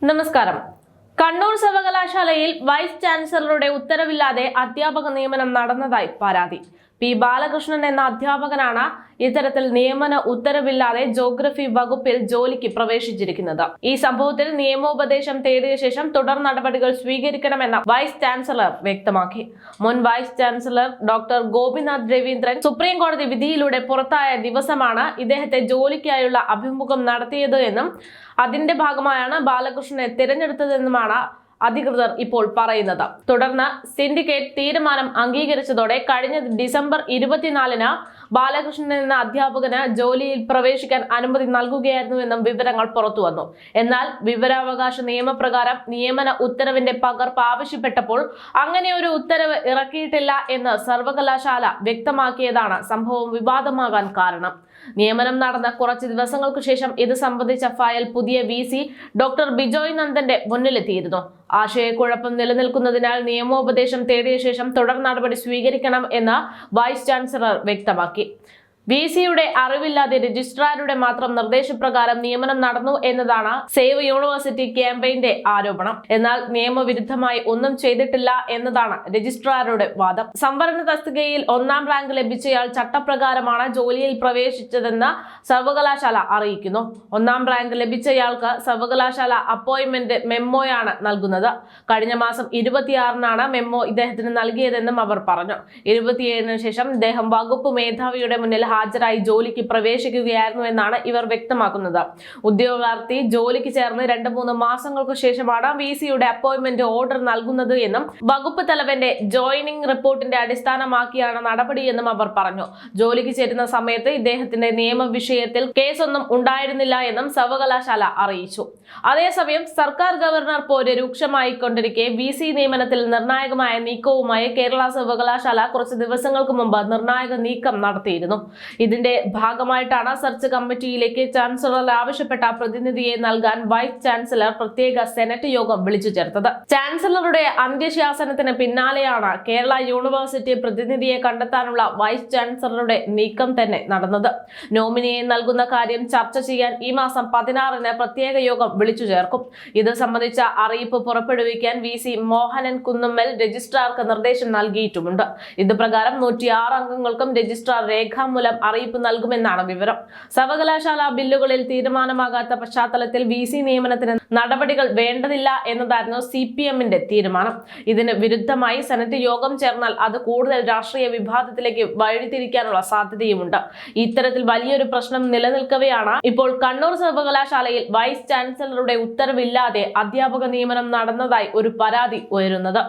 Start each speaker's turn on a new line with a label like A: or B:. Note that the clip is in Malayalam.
A: നമസ്കാരം. കണ്ണൂർ സർവകലാശാലയിൽ വൈസ് ചാൻസലറുടെ ഉത്തരവില്ലാതെ അധ്യാപക നിയമനം നടന്നതായി പരാതി. പി ബാലകൃഷ്ണൻ എന്ന അധ്യാപകനാണ് ഇത്തരത്തിൽ നിയമന ഉത്തരവില്ലാതെ ജോഗ്രഫി വകുപ്പിൽ ജോലിക്ക് പ്രവേശിച്ചിരിക്കുന്നത്. ഈ സംഭവത്തിൽ നിയമോപദേശം തേടിയ ശേഷം തുടർ നടപടികൾ സ്വീകരിക്കണമെന്ന് വൈസ് ചാൻസലർ വ്യക്തമാക്കി. മുൻ vice chancellor doctor Gopinath Raveendran supreme കോടതി വിധിയിലൂടെ പുറത്തായ ദിവസമാണ് ഇദ്ദേഹത്തെ ജോലിക്കായുള്ള അഭിമുഖം നടത്തിയത് എന്നും അതിന്റെ ഭാഗമായാണ് ബാലകൃഷ്ണനെ തിരഞ്ഞെടുത്തതെന്നുമാണ് അധികൃതർ ഇപ്പോൾ പറയുന്നത്. തുടർന്ന് സിൻഡിക്കേറ്റ് തീരുമാനം അംഗീകരിച്ചതോടെ കഴിഞ്ഞ ഡിസംബർ 24-ന് ബാലകൃഷ്ണൻ എന്ന അധ്യാപകന് ജോലിയിൽ പ്രവേശിക്കാൻ അനുമതി നൽകുകയായിരുന്നുവെന്നും വിവരങ്ങൾ പുറത്തുവന്നു. എന്നാൽ വിവരാവകാശ നിയമപ്രകാരം നിയമന ഉത്തരവിന്റെ പകർപ്പ് ആവശ്യപ്പെട്ടപ്പോൾ അങ്ങനെ ഒരു ഉത്തരവ് ഇറക്കിയിട്ടില്ല എന്ന് സർവകലാശാല വ്യക്തമാക്കിയതാണ് സംഭവം വിവാദമാകാൻ കാരണം. നിയമനം നടന്ന കുറച്ച് ദിവസങ്ങൾക്ക് ശേഷം ഇത് സംബന്ധിച്ച ഫയൽ പുതിയ VC ഡോക്ടർ ബിജോയ് നന്ദന്റെ മുന്നിലെത്തിയിരുന്നു. ആശയക്കുഴപ്പം നിലനിൽക്കുന്നതിനാൽ നിയമോപദേശം തേടിയ ശേഷം തുടർ നടപടി സ്വീകരിക്കണം എന്ന് വൈസ് ചാൻസലർ വ്യക്തമാക്കി. VCയുടെ അറിവില്ലാതെ രജിസ്ട്രാറുടെ മാത്രം നിർദ്ദേശപ്രകാരം നിയമനം നടന്നു എന്നതാണ് സേവ് യൂണിവേഴ്സിറ്റി ക്യാമ്പയിന്റെ ആരോപണം. എന്നാൽ നിയമവിരുദ്ധമായി ഒന്നും ചെയ്തിട്ടില്ല എന്നതാണ് രജിസ്ട്രാറുടെ വാദം. സംവരണ തസ്തികയിൽ 1-ാം റാങ്ക് ലഭിച്ചയാൾ ചട്ടപ്രകാരമാണ് ജോലിയിൽ പ്രവേശിച്ചതെന്ന് സർവകലാശാല അറിയിക്കുന്നു. 1-ാം റാങ്ക് ലഭിച്ചയാൾക്ക് സർവകലാശാല അപ്പോയിന്റ്മെന്റ് മെമ്മോയാണ് നൽകുന്നത്. കഴിഞ്ഞ മാസം 26-നാണ് മെമ്മോ ഇദ്ദേഹത്തിന് നൽകിയതെന്നും അവർ പറഞ്ഞു. 27-ന് ശേഷം ഇദ്ദേഹം വകുപ്പ് മേധാവിയുടെ മുന്നിൽ ഹാജരായി ജോലിക്ക് പ്രവേശിക്കുകയായിരുന്നു എന്നാണ് ഇവർ വ്യക്തമാക്കുന്നത്. ഉദ്യോഗാർത്ഥി ജോലിക്ക് ചേർന്ന് 2-3 മാസങ്ങൾക്ക് ശേഷമാണ് VCയുടെ അപ്പോയിന്റ്മെന്റ് ഓർഡർ നൽകുന്നത് എന്നും വകുപ്പ് തലവന്റെ ജോയിനിങ് റിപ്പോർട്ടിന്റെ അടിസ്ഥാനമാക്കിയാണ് നടപടിയെന്നും അവർ പറഞ്ഞു. ജോലിക്ക് ചേരുന്ന സമയത്ത് ഇദ്ദേഹത്തിന്റെ നിയമ വിഷയത്തിൽ കേസൊന്നും ഉണ്ടായിരുന്നില്ല എന്നും സർവകലാശാല അറിയിച്ചു. അതേസമയം സർക്കാർ ഗവർണർ പോര് രൂക്ഷമായിക്കൊണ്ടിരിക്കെ VC നിയമനത്തിൽ നിർണായകമായ നീക്കവുമായി കേരള സർവകലാശാല കുറച്ച് ദിവസങ്ങൾക്ക് മുമ്പ് നിർണായക നീക്കം നടത്തിയിരുന്നു. ഇതിന്റെ ഭാഗമായിട്ടാണ് സെർച്ച് കമ്മിറ്റിയിലേക്ക് ചാൻസലർ ആവശ്യപ്പെട്ട പ്രതിനിധിയെ നൽകാൻ വൈസ് ചാൻസലർ പ്രത്യേക സെനറ്റ് യോഗം വിളിച്ചു ചേർത്തത്. ചാൻസലറുടെ അന്ത്യശാസനത്തിന് പിന്നാലെയാണ് കേരള യൂണിവേഴ്സിറ്റി പ്രതിനിധിയെ കണ്ടെത്താനുള്ള വൈസ് ചാൻസലറുടെ നീക്കം തന്നെ നടന്നത്. നോമിനിയെ നൽകുന്ന കാര്യം ചർച്ച ചെയ്യാൻ ഈ മാസം 16-ന് പ്രത്യേക യോഗം വിളിച്ചു ചേർക്കും. ഇത് സംബന്ധിച്ച അറിയിപ്പ് പുറപ്പെടുവിക്കാൻ VC മോഹനൻ കുന്നുമ്മൽ രജിസ്ട്രാർക്ക് നിർദ്ദേശം നൽകിയിട്ടുമുണ്ട്. ഇത് പ്രകാരം 106 അംഗങ്ങൾക്കും രജിസ്ട്രാർ രേഖാമൂലം അറിയിപ്പ് നൽകുമെന്നാണ് വിവരം. സർവകലാശാല ബില്ലുകളിൽ തീരുമാനമാകാത്ത പശ്ചാത്തലത്തിൽ VC നിയമനത്തിന് നടപടികൾ വേണ്ടതില്ല എന്നതായിരുന്നു CPMന്റെ തീരുമാനം. ഇതിന് വിരുദ്ധമായി സെനറ്റ് യോഗം ചേർന്നാൽ അത് കൂടുതൽ രാഷ്ട്രീയ വിവാദത്തിലേക്ക് വഴിതിരിക്കാനുള്ള സാധ്യതയുമുണ്ട്. ഇത്തരത്തിൽ വലിയൊരു പ്രശ്നം നിലനിൽക്കവെയാണ് ഇപ്പോൾ കണ്ണൂർ സർവകലാശാലയിൽ വൈസ് ചാൻസലറുടെ ഉത്തരവില്ലാതെ അധ്യാപക നിയമനം നടന്നതായി ഒരു പരാതി ഉയരുന്നത്.